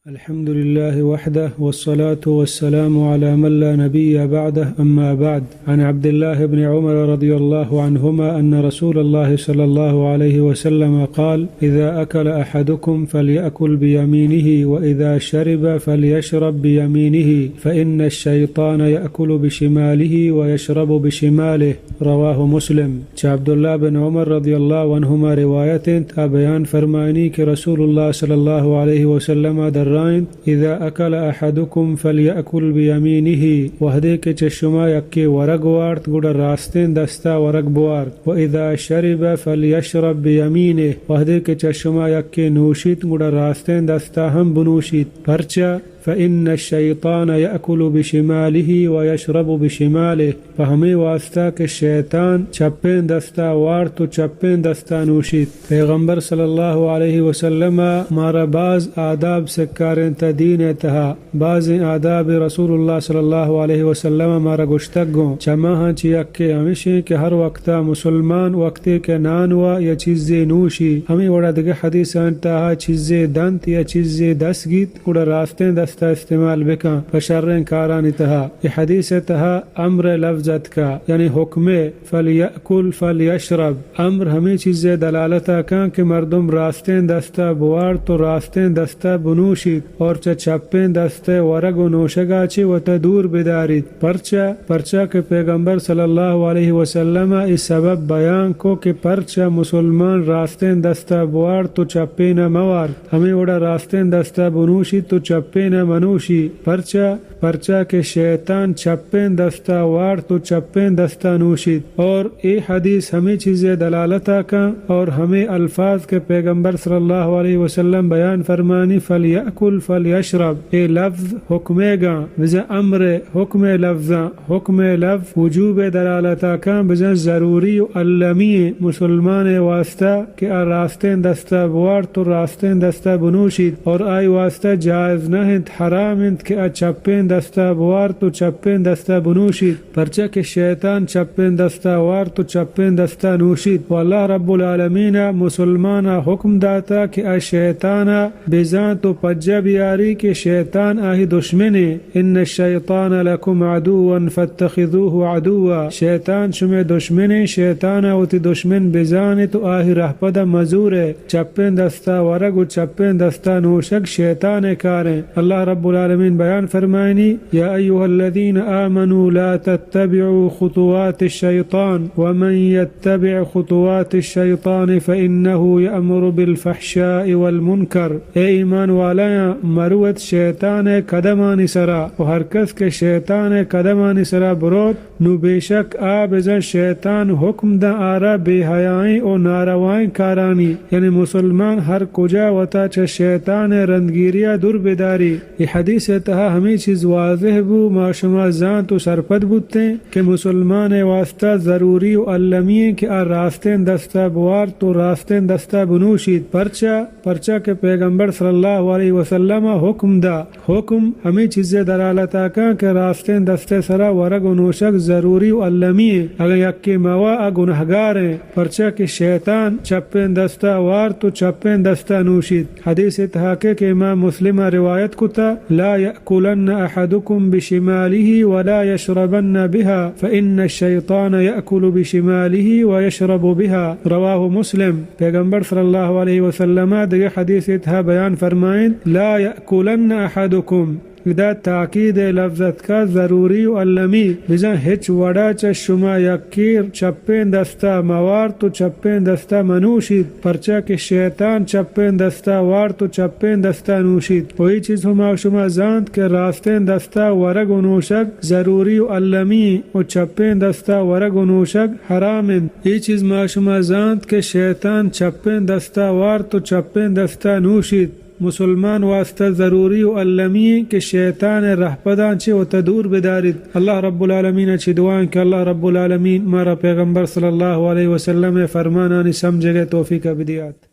الحمد لله وحده والصلاة والسلام على من لا نبي بعده أما بعد. عن عبد الله بن عمر رضي الله عنهما أن رسول الله صلى الله عليه وسلم قال: إذا أكل أحدكم فليأكل بيمينه وإذا شرب فليشرب بيمينه فإن الشيطان يأكل بشماله ويشرب بشماله. رواه مسلم. عبداللہ بن عمر رضی اللہ عنہما روایتیں بیان فرمائنی کہ رسول اللہ صلی اللہ علیہ وسلم درائن اذا اکل احدکم فلیأکل بیمینہ وحدے کے چشما یکی ورگ وارت گوڑا راستین دستا ورگ بوارت و اذا شرب فلیشرب بیمینہ وحدے کے چشما یکی نوشیت گوڑا راستین دستا ہم بنوشیت پرچا فإن الشیطان یأکل بشماله ویشرب بشماله فہمیں واسطہ کہ شیطان چپین دستا وارت و چپین دستا نوشید. پیغمبر صلی اللہ علیہ وسلم مارا بعض آداب سکارن تا دین تہا بعض آداب رسول اللہ صلی اللہ علیہ وسلم مارا گشتگوں چماہاں چی اکے ہمیشہ کہ ہر وقتا مسلمان وقتے کے نانوا یا چیزیں نوشی ہمیں وڑا دگے حدیث انتہا چیزیں دنت یا چیزیں دس گیت وڑا راستین دستا استعمال بکا فشرن کارانی تہا. یہ حدیث تہا امر لفظت کا یعنی حکم فلیأکل فلیشرب امر ہمیں چیزیں دلالتا کان کہ مردم راستین دستا بوار تو راستین دستا بنوشید اور چپین دستے ورگ و نوشگا چی و تدور بدارید پرچا کہ پیغمبر صلی اللہ علیہ وسلم اس سبب بیان کو کہ پرچا مسلمان راستین دستا بوار تو چپین موار ہمیں وڑا راستین دستا بنوشید تو چپین منوشی پرچا کہ شیطان چپین دستا وار تو چپین دستا نوشید. اور اے حدیث ہمیں چیزیں دلالتا کا اور ہمیں الفاظ کے پیغمبر صلی اللہ علیہ وسلم بیان فرمانی فلیأکل فلیشرب اے لفظ حکمے گا بزا امر حکم لفظاں حکم لفظ وجوب دلالتا کا بزا ضروری و علمی مسلمان واسطہ کہ راستین دستا بوار تو راستین دستا بنوشید اور آئی واسطہ جائز نہ حرام انت کہ چپین دستا بوار تو چپین دستا بنوشید پرچہ کہ شیطان چپین دستا وار تو چپین دستا نوشید. واللہ رب العالمین مسلمانا حکم داتا کہ شیطانا بزان تو پجا بیاری کہ شیطان آہی دشمنے ان الشیطان لکم عدوا فاتخذوه عدوا شیطان شمع دشمنے شیطانا وتی دشمن بزان تو آہی رہپدا مزور چپین دستا ورگ و چپین دستا نوشک شیطان کاریں. اللہ رب العالمین بیان فرمائنی یا ایوہ الذین آمنوا لا تتبعوا خطوات الشیطان ومن يتبع خطوات الشیطان فإنه يأمر بالفحشاء والمنکر. اے ایمان والا مروت شیطان قدمانی سرا و ہر کس کے شیطان قدمانی سرا بروت نو بے شک آبزن شیطان حکم دا آرا بے حیائیں و ناروائیں کارانی یعنی مسلمان ہر کجا وطا چا شیطان رندگیریا دور بیداری. یہ حدیث تہا ہمیں چیز واضح بو ما شما زان تو سرپد بودتے کہ مسلمان واسطہ ضروری و علمی کہ راستین دستا بوار تو راستین دستا بنوشید پرچا کہ پیغمبر صلی اللہ علیہ وسلم حکم دا حکم ہمیں چیزیں دلالتا کا کہ راستین دستے سرا ورگ و نوشک ضروری و علمی اگر یکی موا گنہگار ہیں پرچا کہ شیطان چپین دستا وار تو چپین دستا نوشید. حدیث تحاکے کہ امام مسلم روایت کتا لا يأكلن أحدكم بشماله ولا يشربن بها فإن الشيطان يأكل بشماله ويشرب بها. رواه مسلم. پیغمبر صلی اللہ علیہ وسلم دیگه حدیث تھا بیان فرمائیں لا يأكلن أحدكم ادا تاکید لفظت کا ضروری و علمی بزن ہچ وڑا چا شما یکیر چپین دستا موار تو چپین دستا منوشید پرچا کہ شیطان چپین دستا وار تو چپین دستا نوشید. وہی چیز ہما شما زاند کہ راستین دستا ورگ و نوشک ضروری و علمی و چپین دستا ورگ و نوشک حرام. یہ چیز ما شما زاند کہ شیطان چپین دستا وار تو چپین دستا نوشید مسلمان واسطہ ضروری و علمی کہ شیطان رہپدان چے و تدور بدارید. اللہ رب العالمین چی دعائیں کہ اللہ رب العالمین مارا پیغمبر صلی اللہ علیہ وسلم فرمانانی سمجھے گئے توفیق بدیات.